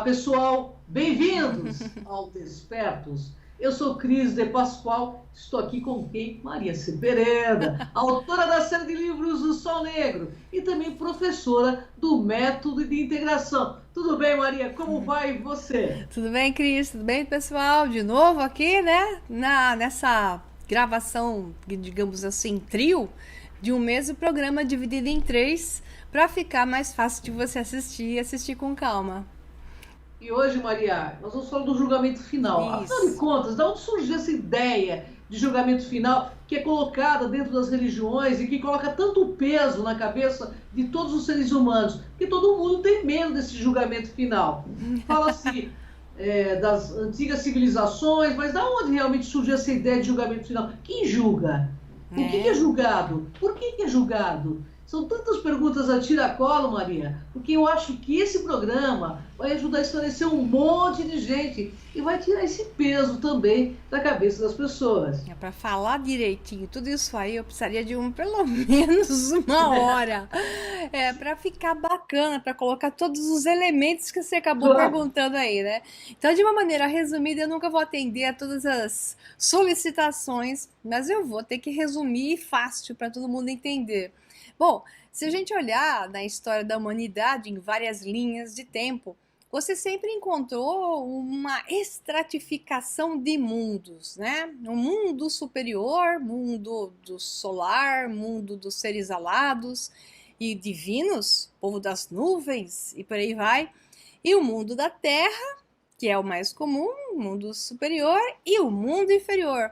Olá, pessoal. Bem-vindos ao Despertos. Eu sou Cris de Pascoal, estou aqui com quem? Maria C. Pereira, autora da série de livros O Sol Negro e também professora do Método de Integração. Tudo bem, Maria? Como vai você? Tudo bem, Cris? Tudo bem, pessoal? De novo aqui, né? Nessa gravação, digamos assim, trio, de um mesmo programa dividido em três, para ficar mais fácil de você assistir e assistir com calma. E hoje, Maria, nós vamos falar do julgamento final. Afinal de Isso. contas, de onde surgiu essa ideia de julgamento final que é colocada dentro das religiões e que coloca tanto peso na cabeça de todos os seres humanos? Porque todo mundo tem medo desse julgamento final. Fala-se das antigas civilizações, mas da onde realmente surgiu essa ideia de julgamento final? Quem julga? O que é É. julgado? Por que é julgado? São tantas perguntas a tiracolo, Maria, porque eu acho que esse programa vai ajudar a esclarecer um monte de gente e vai tirar esse peso também da cabeça das pessoas. Para falar direitinho tudo isso aí, eu precisaria de pelo menos uma hora. Para ficar bacana, para colocar todos os elementos que você acabou Claro. perguntando aí, né? Então, de uma maneira resumida, eu nunca vou atender a todas as solicitações, mas eu vou ter que resumir fácil para todo mundo entender. Bom, se a gente olhar na história da humanidade em várias linhas de tempo, você sempre encontrou uma estratificação de mundos, né? Um mundo superior, mundo do solar, mundo dos seres alados e divinos, povo das nuvens e por aí vai, e o mundo da terra, que é o mais comum, o mundo superior e o mundo inferior.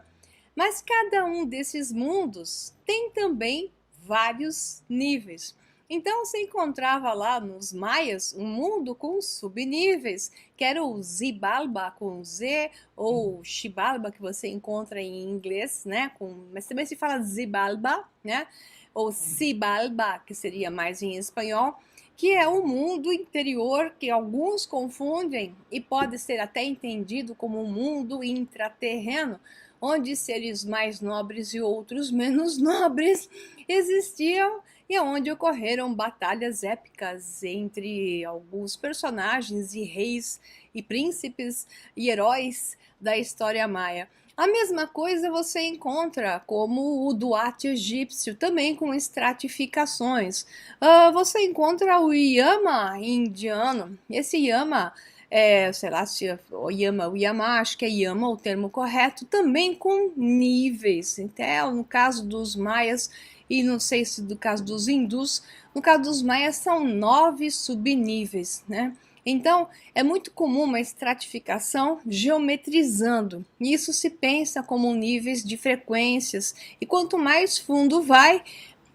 Mas cada um desses mundos tem também vários níveis. Então se encontrava lá nos maias um mundo com subníveis, que era o Xibalba com Z, ou Xibalba, que você encontra em inglês, né? Mas também se fala Xibalba, né? Ou Xibalba, que seria mais em espanhol, que é o mundo interior que alguns confundem e pode ser até entendido como um mundo intraterreno, onde seres mais nobres e outros menos nobres existiam e onde ocorreram batalhas épicas entre alguns personagens e reis e príncipes e heróis da história maia. A mesma coisa você encontra como o Duat egípcio, também com estratificações. Você encontra o Yama indiano. Esse Yama sei lá se é o Yama, acho que é Yama o termo correto, também com níveis. Então, no caso dos maias, e não sei se do caso dos hindus, no caso dos maias são 9 subníveis, né? Então, é muito comum uma estratificação geometrizando. Isso se pensa como níveis de frequências, e quanto mais fundo vai,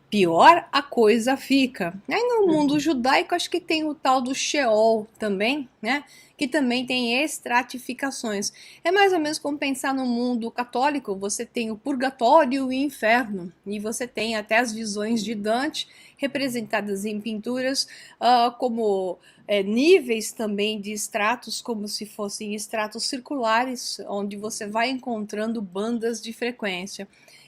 pior a coisa fica. Aí no mundo judaico acho que tem o tal do Sheol também, né? Que também tem estratificações. É mais ou menos como pensar no mundo católico, você tem o purgatório e o inferno, e você tem até as visões de Dante representadas em pinturas como níveis também de estratos, como se fossem estratos circulares, onde você vai encontrando bandas de frequência.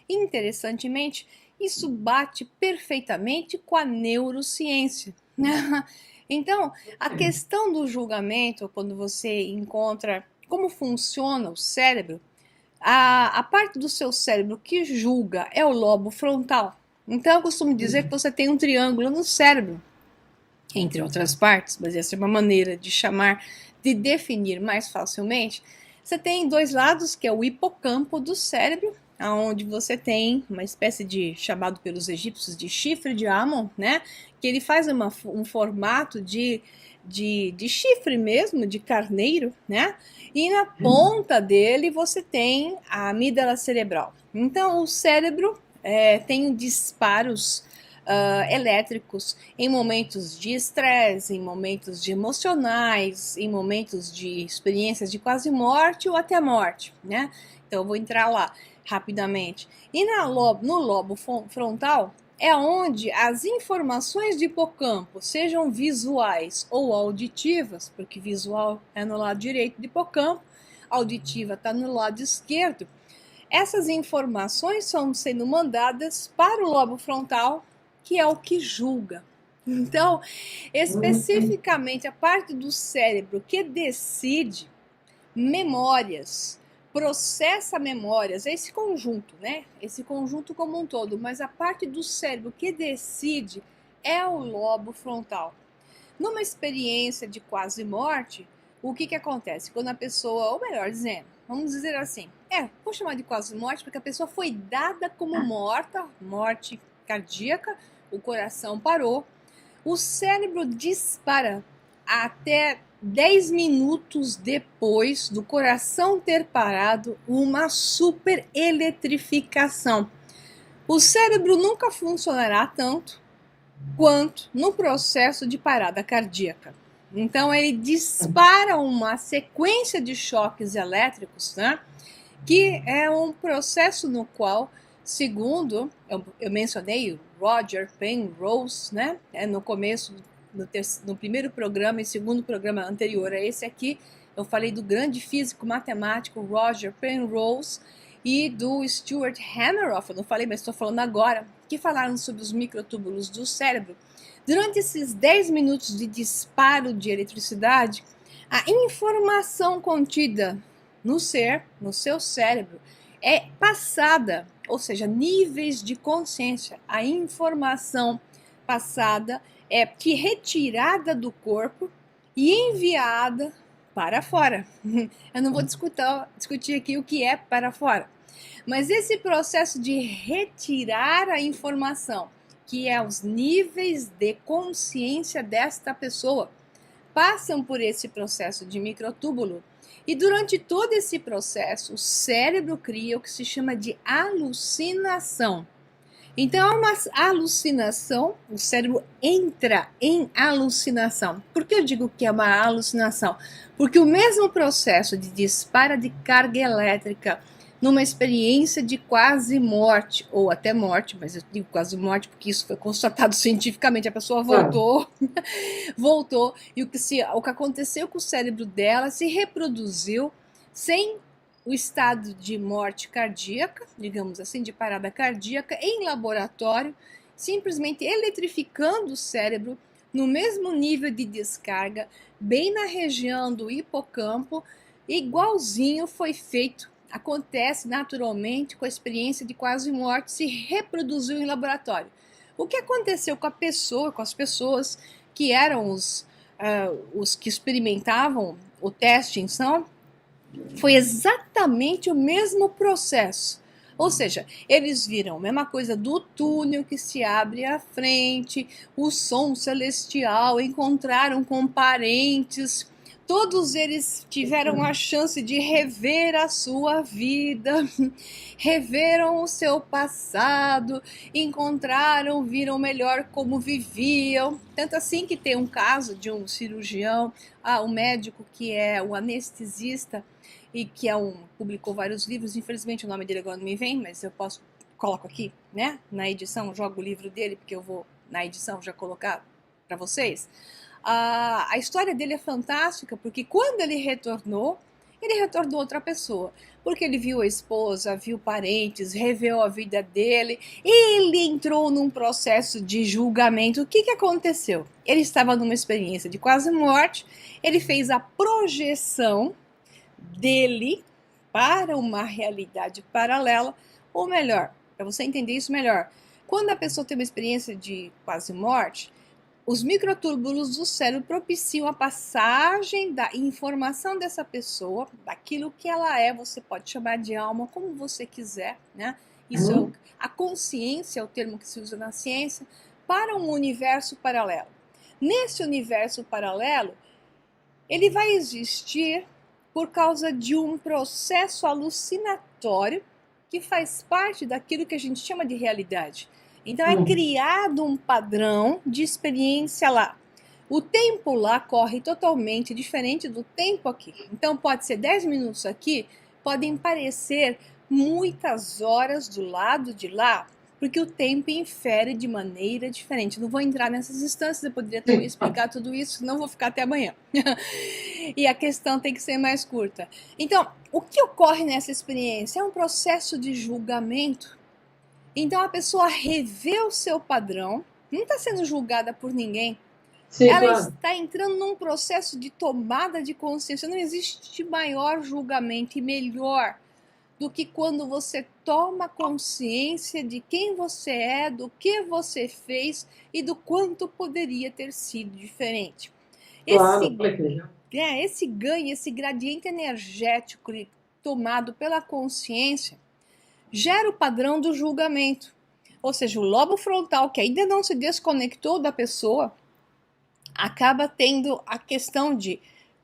Interessantemente, isso bate perfeitamente com a neurociência. Então, a questão do julgamento, quando você encontra como funciona o cérebro, a parte do seu cérebro que julga é o lobo frontal. Então, eu costumo dizer que você tem um triângulo no cérebro, entre outras partes, mas essa é uma maneira de chamar, de definir mais facilmente. Você tem dois lados, que é o hipocampo do cérebro, onde você tem uma espécie de, chamado pelos egípcios de chifre de Amon, né? Que ele faz um formato de chifre mesmo, de carneiro, né? E na ponta dele você tem a amígdala cerebral. Então o cérebro tem disparos elétricos em momentos de estresse, em momentos de emocionais, em momentos de experiências de quase morte ou até morte, né? Então eu vou entrar lá rapidamente. E no lobo frontal é onde as informações de hipocampo, sejam visuais ou auditivas, porque visual é no lado direito do hipocampo, auditiva está no lado esquerdo, essas informações estão sendo mandadas para o lobo frontal, que é o que julga. Então, especificamente a parte do cérebro que decide memórias, processa memórias, é esse conjunto, né? Esse conjunto como um todo, mas a parte do cérebro que decide é o lobo frontal. Numa experiência de quase morte, o que acontece? Quando a pessoa, ou melhor dizendo, vamos dizer assim, vou chamar de quase morte porque a pessoa foi dada como morta, morte cardíaca, o coração parou, o cérebro dispara até 10 minutos depois do coração ter parado uma super eletrificação. O cérebro nunca funcionará tanto quanto no processo de parada cardíaca. Então ele dispara uma sequência de choques elétricos, né? Que é um processo no qual, segundo eu mencionei o Roger Penrose, né? No começo, no primeiro programa e segundo programa anterior a esse aqui, eu falei do grande físico matemático Roger Penrose e do Stuart Hameroff, eu não falei, mas estou falando agora, que falaram sobre os microtúbulos do cérebro. Durante esses 10 minutos de disparo de eletricidade, a informação contida no seu cérebro, é passada, ou seja, níveis de consciência. A informação passada é retirada do corpo e enviada para fora. Eu não vou discutir aqui o que é para fora. Mas esse processo de retirar a informação, que é os níveis de consciência desta pessoa, passam por esse processo de microtúbulo. E durante todo esse processo, o cérebro cria o que se chama de alucinação. Então, é uma alucinação, o cérebro entra em alucinação. Por que eu digo que é uma alucinação? Porque o mesmo processo de disparo de carga elétrica numa experiência de quase morte, ou até morte, mas eu digo quase morte porque isso foi constatado cientificamente, a pessoa voltou, voltou, e o que aconteceu com o cérebro dela se reproduziu sem o estado de morte cardíaca, digamos assim, de parada cardíaca, em laboratório, simplesmente eletrificando o cérebro no mesmo nível de descarga, bem na região do hipocampo, igualzinho foi feito. Acontece naturalmente com a experiência de quase morte, se reproduziu em laboratório. O que aconteceu com as pessoas que eram os que experimentavam o teste em São, foi exatamente o mesmo processo. Ou seja, eles viram a mesma coisa do túnel que se abre à frente, o som celestial, encontraram com parentes. Todos eles tiveram a chance de rever a sua vida, reveram o seu passado, viram melhor como viviam. Tanto assim que tem um caso de um cirurgião, um médico que é o anestesista e que publicou vários livros. Infelizmente o nome dele agora não me vem, mas eu coloco aqui, né? Na edição, jogo o livro dele, porque eu vou na edição já colocar para vocês. A história dele é fantástica, porque quando ele retornou outra pessoa, porque ele viu a esposa, viu parentes, reveu a vida dele, ele entrou num processo de julgamento. O que aconteceu? Ele estava numa experiência de quase morte, ele fez a projeção dele para uma realidade paralela, ou melhor, para você entender isso melhor, quando a pessoa tem uma experiência de quase morte, os microtúbulos do cérebro propiciam a passagem da informação dessa pessoa, daquilo que ela é, você pode chamar de alma, como você quiser, né? Isso a consciência é o termo que se usa na ciência, para um universo paralelo. Nesse universo paralelo, ele vai existir por causa de um processo alucinatório que faz parte daquilo que a gente chama de realidade. Então é criado um padrão de experiência lá. O tempo lá corre totalmente diferente do tempo aqui. Então pode ser 10 minutos aqui, podem parecer muitas horas do lado de lá, porque o tempo infere de maneira diferente. Não vou entrar nessas instâncias, eu poderia também explicar tudo isso, senão vou ficar até amanhã. E a questão tem que ser mais curta. Então, o que ocorre nessa experiência? É um processo de julgamento. Então a pessoa revê o seu padrão, não está sendo julgada por ninguém. Sim, Ela claro. está entrando num processo de tomada de consciência. Não existe maior julgamento e melhor do que quando você toma consciência de quem você é, do que você fez e do quanto poderia ter sido diferente. Claro, Esse ganho, esse gradiente energético tomado pela consciência, gera o padrão do julgamento. Ou seja, o lobo frontal, que ainda não se desconectou da pessoa, acaba tendo a questão de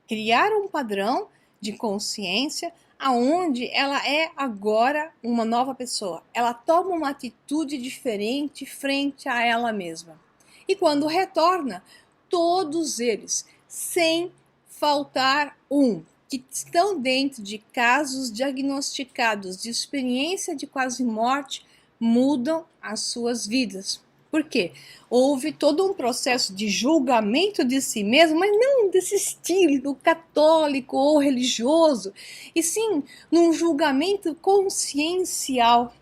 criar um padrão de consciência aonde ela é agora uma nova pessoa. Ela toma uma atitude diferente frente a ela mesma. E quando retorna, todos eles, sem faltar um, que estão dentro de casos diagnosticados de experiência de quase morte, mudam as suas vidas. Por quê? Houve todo um processo de julgamento de si mesmo, mas não desse estilo católico ou religioso, e sim num julgamento consciencial,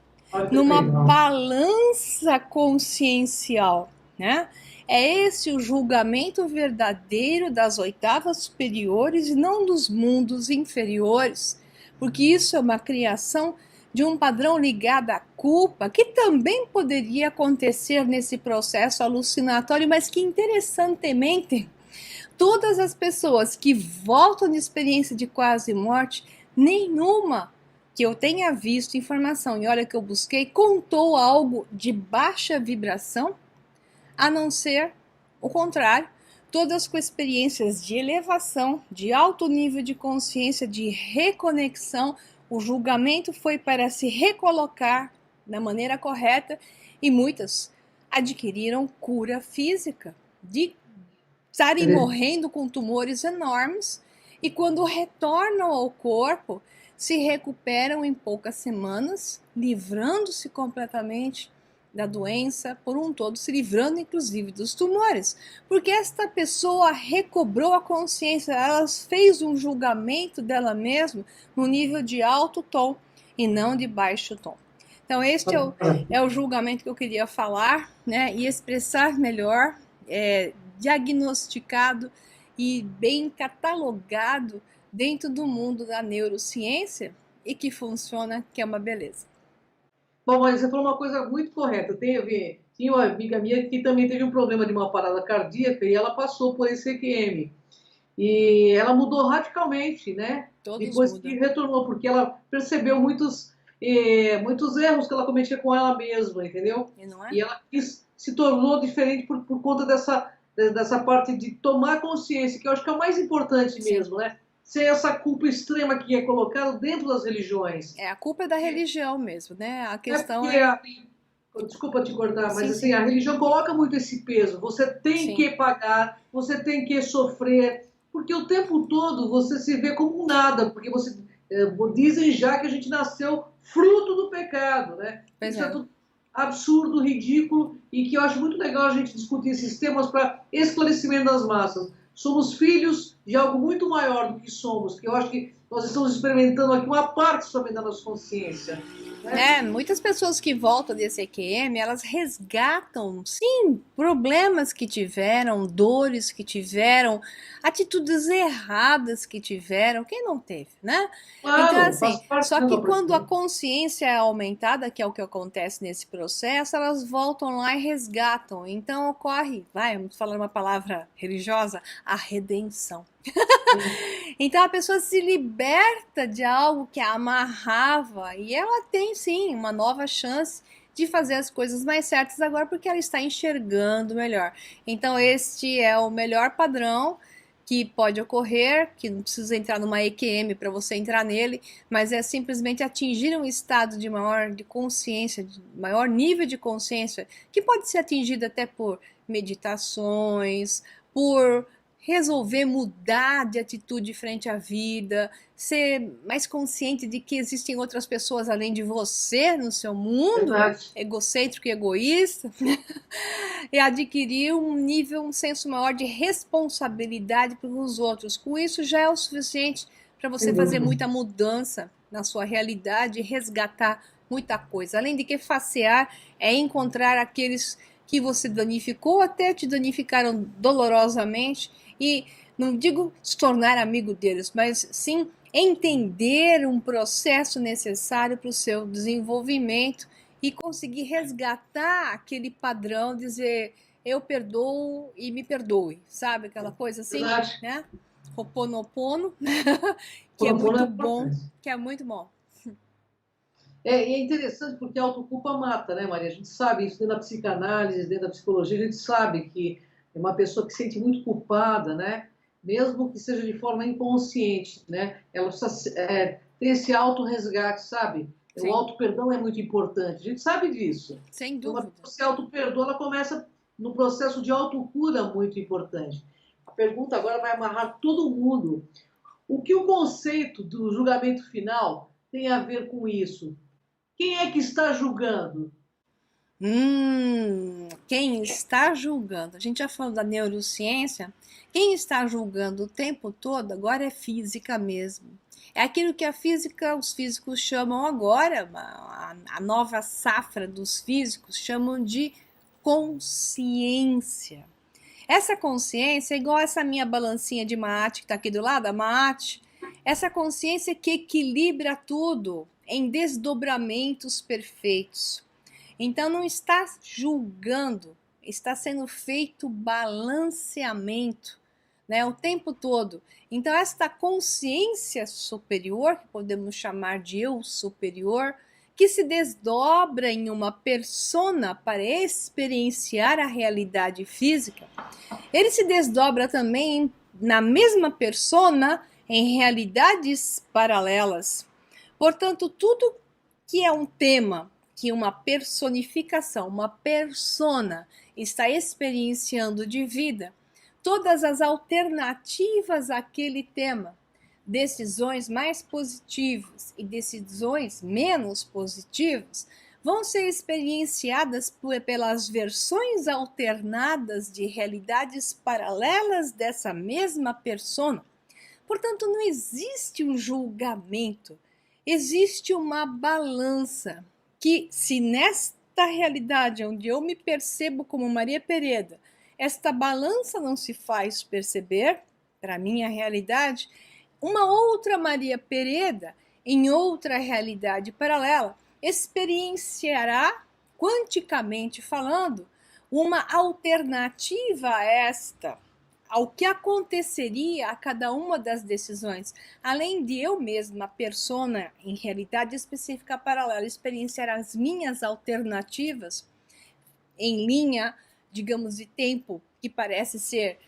numa balança consciencial, né? É esse o julgamento verdadeiro das oitavas superiores e não dos mundos inferiores, porque isso é uma criação de um padrão ligado à culpa, que também poderia acontecer nesse processo alucinatório, mas que interessantemente, todas as pessoas que voltam de experiência de quase morte, nenhuma que eu tenha visto informação, e olha que eu busquei, contou algo de baixa vibração, a não ser o contrário, todas com experiências de elevação, de alto nível de consciência, de reconexão. O julgamento foi para se recolocar da maneira correta e muitas adquiriram cura física, de estarem morrendo com tumores enormes e quando retornam ao corpo, se recuperam em poucas semanas, livrando-se completamente da doença por um todo, se livrando inclusive dos tumores, porque esta pessoa recobrou a consciência, ela fez um julgamento dela mesma no nível de alto tom e não de baixo tom. Então este é o julgamento que eu queria falar, né, e expressar melhor, diagnosticado e bem catalogado dentro do mundo da neurociência e que funciona, que é uma beleza. Bom, mas você falou uma coisa muito correta. Tinha uma amiga minha que também teve um problema de uma parada cardíaca e ela passou por esse EQM. E ela mudou radicalmente, né? Todos depois mudam. que retornou, porque ela percebeu muitos erros que ela cometia com ela mesma, entendeu? E não é? E ela se tornou diferente por conta dessa parte de tomar consciência, que eu acho que é o mais importante mesmo, né? Sem essa culpa extrema que é colocada dentro das religiões. A culpa é da religião mesmo, né? A questão Desculpa te cortar, mas sim, assim, a religião coloca muito esse peso. Você tem que pagar, você tem que sofrer, porque o tempo todo você se vê como nada, porque dizem já que a gente nasceu fruto do pecado, né? Isso é tudo absurdo, ridículo, e que eu acho muito legal a gente discutir esses temas para esclarecimento das massas. Somos filhos de algo muito maior do que somos, que eu acho que nós estamos experimentando aqui uma parte somente da nossa consciência. Muitas pessoas que voltam desse EQM, elas resgatam, sim, problemas que tiveram, dores que tiveram, atitudes erradas que tiveram, quem não teve, né? Claro, então, assim, só que quando pessoa. a consciência é aumentada, que é o que acontece nesse processo, elas voltam lá e resgatam. Então ocorre, vamos falar uma palavra religiosa, a redenção. Então a pessoa se liberta de algo que a amarrava e ela tem sim uma nova chance de fazer as coisas mais certas agora porque ela está enxergando melhor. Então este é o melhor padrão que pode ocorrer, que não precisa entrar numa EQM para você entrar nele, mas é simplesmente atingir um estado de maior de consciência, de maior nível de consciência, que pode ser atingido até por meditações, por resolver mudar de atitude frente à vida, ser mais consciente de que existem outras pessoas além de você no seu mundo, egocêntrico e egoísta, e adquirir um senso maior de responsabilidade pelos outros. Com isso já é o suficiente para você fazer muita mudança na sua realidade e resgatar muita coisa. Além de que facear é encontrar aqueles que você danificou, até te danificaram dolorosamente, e não digo se tornar amigo deles, mas sim entender um processo necessário para o seu desenvolvimento e conseguir resgatar aquele padrão, dizer eu perdoo e me perdoe, sabe? Aquela coisa assim, Verdade. né? Ho'oponopono, que é Propondo é muito bom, importante. que é muito bom. E é interessante porque a autoculpa mata, né, Maria? A gente sabe isso dentro da psicanálise, dentro da psicologia, a gente sabe que é uma pessoa que se sente muito culpada, né? Mesmo que seja de forma inconsciente, né? Ela precisa ter esse auto-resgate, sabe? O Sim, auto-perdão é muito importante, a gente sabe disso. sem Quando uma dúvida. pessoa se auto-perdoa, ela começa no processo de autocura muito importante. A pergunta agora vai amarrar todo mundo. O que o conceito do julgamento final tem a ver com isso? Quem é que está julgando? Quem está julgando? A gente já falou da neurociência. Quem está julgando o tempo todo agora é física mesmo. É aquilo que a física, os físicos chamam agora, a nova safra dos físicos chamam de consciência. Essa consciência é igual essa minha balancinha de mate que está aqui do lado, a mate. Essa consciência que equilibra tudo em desdobramentos perfeitos. Então não está julgando, está sendo feito balanceamento, né, o tempo todo. Então esta consciência superior, que podemos chamar de eu superior, que se desdobra em uma persona para experienciar a realidade física, ele se desdobra também na mesma persona em realidades paralelas. Portanto, tudo que é um tema, que uma personificação, uma persona está experienciando de vida, todas as alternativas àquele tema, decisões mais positivas e decisões menos positivas, vão ser experienciadas pelas versões alternadas de realidades paralelas dessa mesma persona. Portanto, não existe um julgamento, existe uma balança que, se nesta realidade onde eu me percebo como Maria Pereda, esta balança não se faz perceber para a minha realidade, uma outra Maria Pereda, em outra realidade paralela, experienciará, quanticamente falando, uma alternativa a esta, ao que aconteceria a cada uma das decisões, além de eu mesma, persona, em realidade específica paralela, experienciar as minhas alternativas em linha, digamos, de tempo que parece ser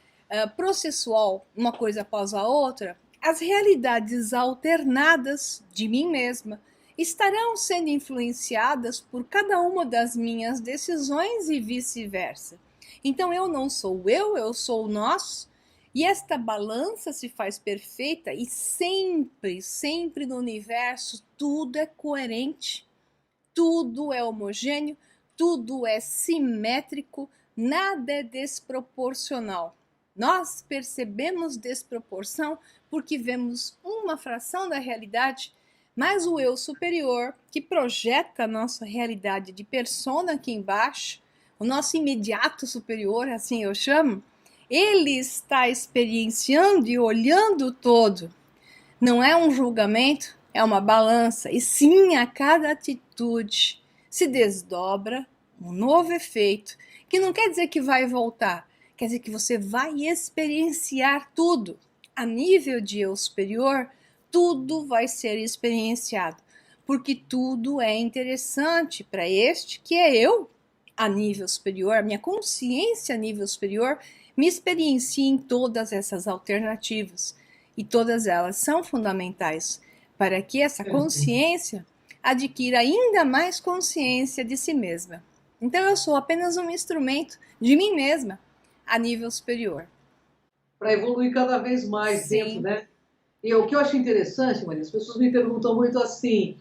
processual, uma coisa após a outra, as realidades alternadas de mim mesma estarão sendo influenciadas por cada uma das minhas decisões e vice-versa. Então eu não sou eu sou nós, e esta balança se faz perfeita e sempre, sempre no universo tudo é coerente, tudo é homogêneo, tudo é simétrico, nada é desproporcional. Nós percebemos desproporção porque vemos uma fração da realidade, mas o eu superior, que projeta a nossa realidade de persona aqui embaixo, o nosso imediato superior, assim eu chamo, ele está experienciando e olhando o todo. Não é um julgamento, é uma balança. E sim, a cada atitude se desdobra um novo efeito, que não quer dizer que vai voltar, quer dizer que você vai experienciar tudo. A nível de eu superior, tudo vai ser experienciado, porque tudo é interessante para este que é eu a nível superior, a minha consciência a nível superior me experiencia em todas essas alternativas, e todas elas são fundamentais para que essa consciência adquira ainda mais consciência de si mesma. Então eu sou apenas um instrumento de mim mesma a nível superior. Para evoluir cada vez mais dentro, Sim. né? E o que eu acho interessante, Maria, as pessoas me perguntam muito assim,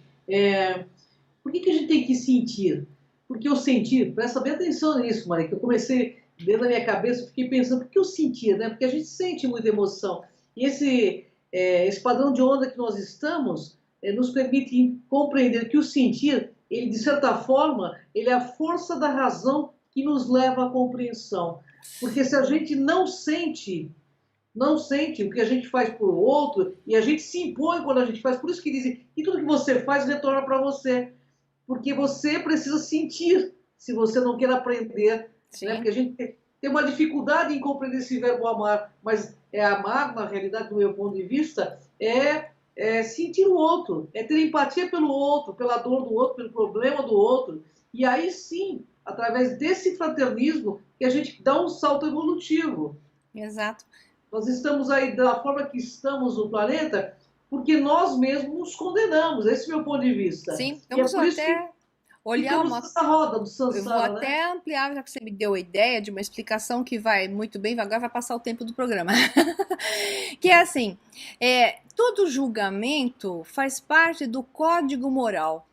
por que a gente tem que sentir? Porque eu sentir, presta bem atenção nisso, Maria, que eu comecei dentro da minha cabeça, fiquei pensando, por que eu sentia, né? Porque a gente sente muita emoção. E esse padrão de onda que nós estamos nos permite compreender que o sentir, ele, de certa forma, ele é a força da razão que nos leva à compreensão. Porque se a gente não sente o que a gente faz por outro, e a gente se impõe quando a gente faz, por isso que dizem que tudo que você faz retorna para você. Porque você precisa sentir, se você não quer aprender. Né? Porque a gente tem uma dificuldade em compreender esse verbo amar, mas amar, na realidade, do meu ponto de vista, é sentir o outro, é ter empatia pelo outro, pela dor do outro, pelo problema do outro. E aí sim, através desse fraternismo, que a gente dá um salto evolutivo. Exato. Nós estamos aí da forma que estamos no planeta porque nós mesmos nos condenamos. Esse é o meu ponto de vista. Sim, e é por isso que olhar nessa roda do Sansara, eu vou até ampliar, já que você me deu a ideia de uma explicação que vai muito bem, agora vai passar o tempo do programa. Que é assim, todo julgamento faz parte do código moral.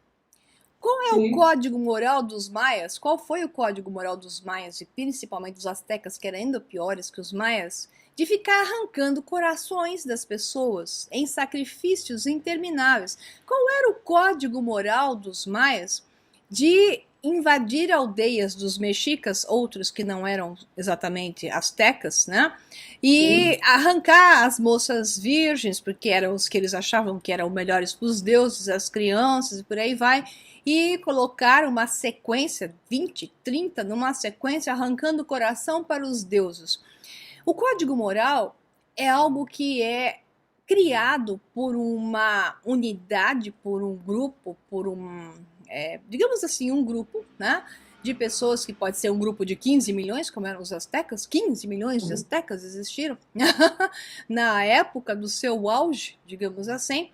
Qual é o código moral dos maias? Qual foi o código moral dos maias, e principalmente dos astecas, que eram ainda piores que os maias? De ficar arrancando corações das pessoas em sacrifícios intermináveis. Qual era o código moral dos maias? De invadir aldeias dos mexicas, outros que não eram exatamente astecas, né? E arrancar as moças virgens, porque eram os que eles achavam que eram melhores para os deuses, as crianças e por aí vai, e colocar uma sequência, 20, 30, numa sequência, arrancando o coração para os deuses. O código moral é algo que é criado por uma unidade, por um grupo, por digamos assim, um grupo, né, de pessoas que pode ser um grupo de 15 milhões, como eram os astecas, 15 milhões de astecas existiram na época do seu auge, digamos assim.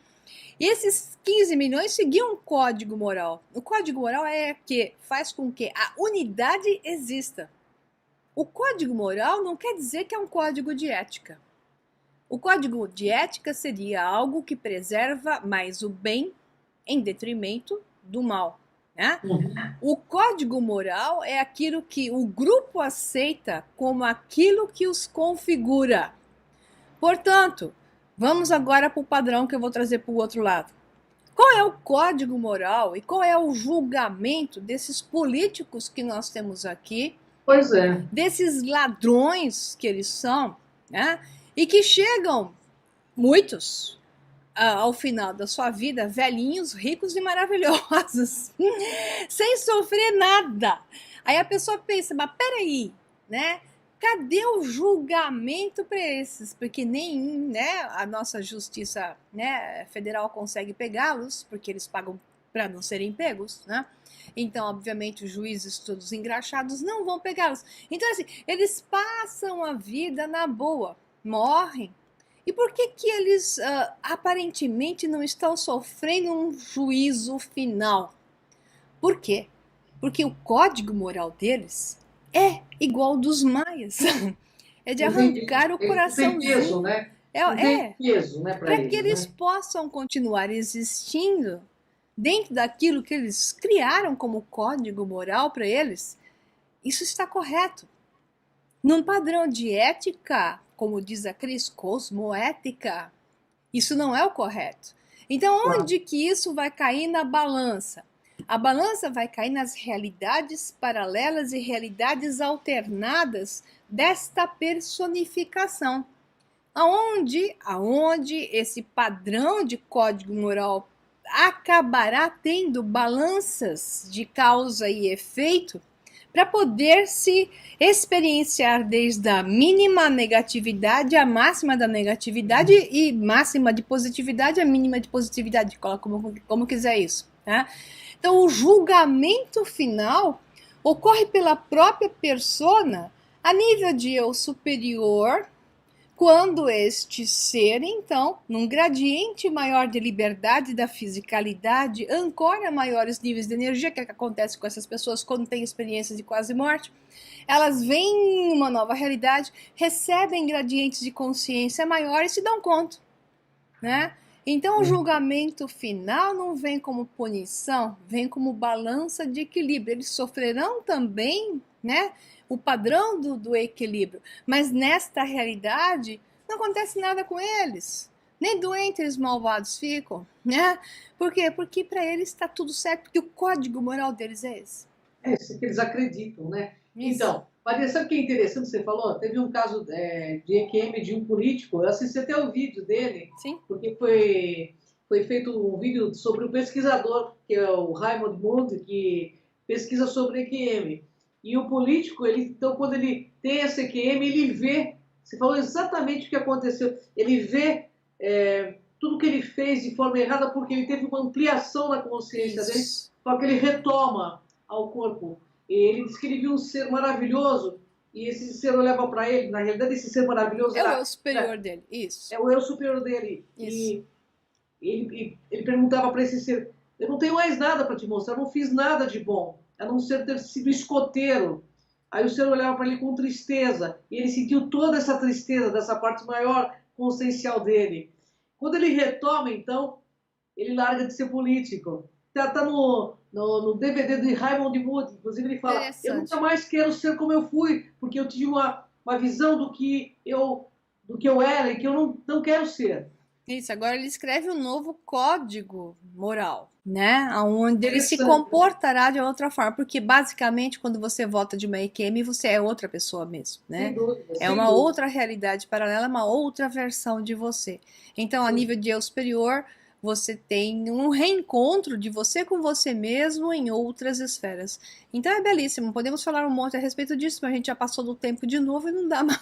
E esses 15 milhões seguiam um código moral. O código moral faz com que a unidade exista. O código moral não quer dizer que é um código de ética. O código de ética seria algo que preserva mais o bem em detrimento do mal. Né? O código moral é aquilo que o grupo aceita como aquilo que os configura. Portanto, vamos agora para o padrão que eu vou trazer para o outro lado. Qual é o código moral e qual é o julgamento desses políticos que nós temos aqui? Pois é. Desses ladrões que eles são, né? E que chegam, muitos, ao final da sua vida, velhinhos, ricos e maravilhosos, sem sofrer nada. Aí a pessoa pensa, mas peraí, né? Cadê o julgamento para esses? Porque nem, né, a nossa justiça, né, federal consegue pegá-los, porque eles pagam para não serem pegos, né? Então, obviamente, os juízes todos engraxados não vão pegá-los. Então, assim, eles passam a vida na boa, morrem. E por que eles aparentemente não estão sofrendo um juízo final? Por quê? Porque o código moral deles é igual ao dos maias. É de arrancar o coraçãozinho. Tem peso, né? Tem peso, né, para que eles possam continuar existindo dentro daquilo que eles criaram como código moral para eles. Isso está correto. Num padrão de ética, como diz a Cris, cosmoética, isso não é o correto. Então, onde que isso vai cair na balança? A balança vai cair nas realidades paralelas e realidades alternadas desta personificação. Aonde esse padrão de código moral acabará tendo balanças de causa e efeito para poder se experienciar desde a mínima negatividade à máxima da negatividade e máxima de positividade à mínima de positividade, coloca como quiser isso, tá? Então, o julgamento final ocorre pela própria persona a nível de eu superior, quando este ser, então, num gradiente maior de liberdade da fisicalidade, ancora maiores níveis de energia, que é o que acontece com essas pessoas quando têm experiências de quase morte, elas veem uma nova realidade, recebem gradientes de consciência maiores e se dão conta, né? Então, o julgamento final não vem como punição, vem como balança de equilíbrio. Eles sofrerão também, né, o padrão do equilíbrio, mas nesta realidade não acontece nada com eles. Nem doentes eles malvados ficam, né? Por quê? Porque para eles está tudo certo, porque o código moral deles é esse. É isso que eles acreditam, né? Isso. Então, Maria, sabe o que é interessante que você falou? Teve um caso de EQM de um político, eu assisti até o vídeo dele, Sim. porque foi feito um vídeo sobre o pesquisador, que é o Raymond Moody, que pesquisa sobre EQM. E o político, então, quando ele tem essa EQM, ele vê, você falou exatamente o que aconteceu, ele vê tudo que ele fez de forma errada porque ele teve uma ampliação na consciência dele, Isso. só que ele retoma ao corpo. Ele diz que ele viu um ser maravilhoso e esse ser olhava para ele. Na realidade, esse ser maravilhoso É o eu superior dele. Isso. é o eu superior dele. Isso. E ele perguntava para esse ser: eu não tenho mais nada para te mostrar, eu não fiz nada de bom, a não ser ter sido escoteiro. Aí o ser olhava para ele com tristeza e ele sentiu toda essa tristeza dessa parte maior consciencial dele. Quando ele retoma, então, ele larga de ser político. Tá no DVD de Raymond Moody, inclusive ele fala: eu Interessante. nunca mais quero ser como eu fui, porque eu tive uma visão do que eu era e que eu não quero ser. Isso, agora ele escreve um novo código moral, né? Onde ele se Interessante, né? comportará de outra forma, porque basicamente quando você volta de uma EQM, você é outra pessoa mesmo, Sem né? dúvida, É sem uma dúvida. outra realidade paralela, uma outra versão de você. Então, a Sim. nível de eu superior, você tem um reencontro de você com você mesmo em outras esferas. Então é belíssimo. Podemos falar um monte a respeito disso, mas a gente já passou do tempo de novo e não dá mais.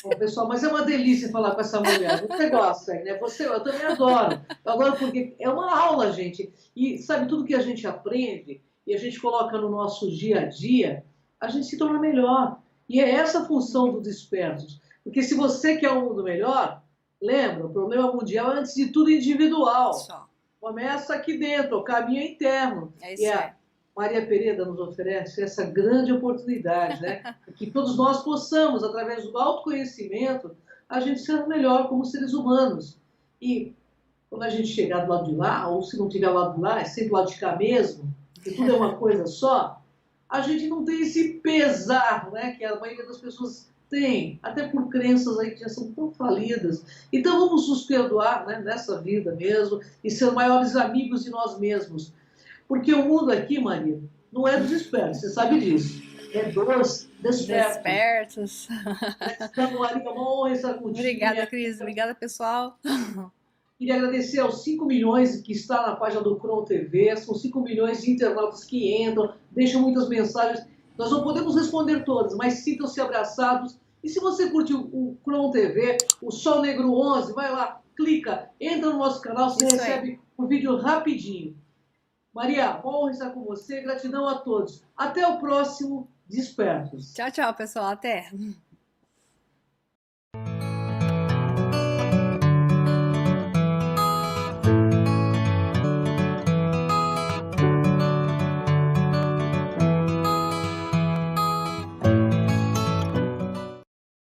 Bom, pessoal, mas é uma delícia falar com essa mulher. Você gosta, né? Eu também adoro. Eu adoro porque é uma aula, gente. E sabe, tudo que a gente aprende e a gente coloca no nosso dia a dia, a gente se torna melhor. E é essa a função do Dispersos. Porque se você quer um mundo melhor, lembra, o problema mundial é, antes de tudo, individual. Só. Começa aqui dentro, o caminho é interno. É E isso aí. a Maria Pereira nos oferece essa grande oportunidade, né? Que todos nós possamos, através do autoconhecimento, a gente ser melhor como seres humanos. E quando a gente chegar do lado de lá, ou se não tiver do lado de lá, é sempre do lado de cá mesmo, que tudo é uma coisa só, a gente não tem esse pesar, né? Que a maioria das pessoas tem, até por crenças aí que já são tão falidas. Então vamos nos perdoar, né, nessa vida mesmo e ser maiores amigos de nós mesmos. Porque o mundo aqui, Maria, não é dos espertos, você sabe disso. É dos despertos. Despertos. Então, Maria, uma honra estar contigo. Obrigada, Cris. Obrigada, pessoal. Queria agradecer aos 5 milhões que está na página do Cron TV. São 5 milhões de internautas que entram, deixam muitas mensagens. Nós não podemos responder todas, mas sintam-se abraçados. E se você curtiu o Cron TV, o Sol Negro 11, vai lá, clica, entra no nosso canal, você Isso aí. recebe o vídeo rapidinho. Maria, honra estar com você, gratidão a todos. Até o próximo Despertos. Tchau, tchau, pessoal. Até.